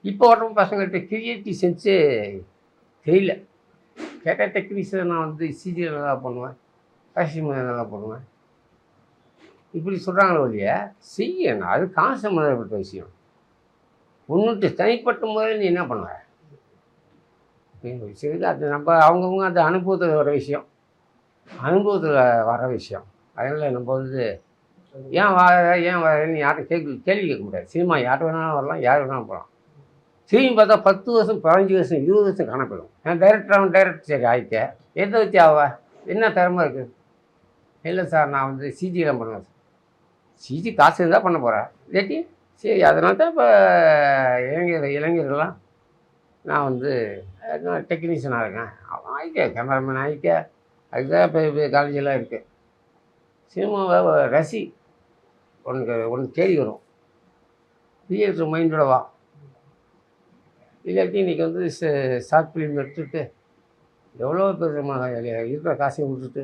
இப்போ வர்ற பசங்கள்கிட்ட கிரியேட்டிவ் சென்ஸே தெரியல. கேட்டால் டெக்னீஷியன் நான் வந்து சிஜியில் நல்லா பண்ணுவேன், காஸ்டியூம் நல்லா பண்ணுவேன், இப்படி சொல்கிறாங்களே ஒழிய செய்யணும். அது காசு சம்மந்தப்பட்ட விஷயம். ஒன்றுட்டு தனிப்பட்ட முறையில் நீ என்ன பண்ணுவ விஷயத்துக்கு அது நம்ம அவங்கவுங்க அந்த அனுபவத்தில் வர விஷயம், அனுபவத்தில் வர விஷயம். அதனால் நம்ம வந்து ஏன் வரேன்னு யாரும் கேள்வி கேட்க முடியாது. சினிமா யார் வேணாலும் வரலாம், யார் வேணாலும் போகலாம். திரும்பி பார்த்தா 10 வருஷம் 15 வருஷம் 20 வருஷம் காணப்படும். நான் டைரக்டர் சரி ஆகிட்டேன், எதை வச்சு என்ன திறமை இருக்குது? இல்லை சார் நான் வந்து சிஜிலாம் பண்ணுவேன் சார். சிஜி காசு இருந்தால் பண்ண போகிறேன், இல்லாட்டி சரி. அதனால தான் இப்போ இளைஞர்கள்லாம் நான் வந்து நான் டெக்னீஷியனாக இருக்கேன், ஆகிட்டேன், கேமராமேன் ஆகிட்டேன். அதுதான் இப்போ காலேஜெல்லாம் இருக்குது. சினிமாவை ரசி, ஒன்று தேடி வரும். கிரியேட்டர் மைண்டோட வா. இல்லாட்டி இன்றைக்கி வந்து ஷார்ட் ஃபிலிம் எடுத்துகிட்டு எவ்வளோ பேர் இருக்கிற காசையும் விட்டுட்டு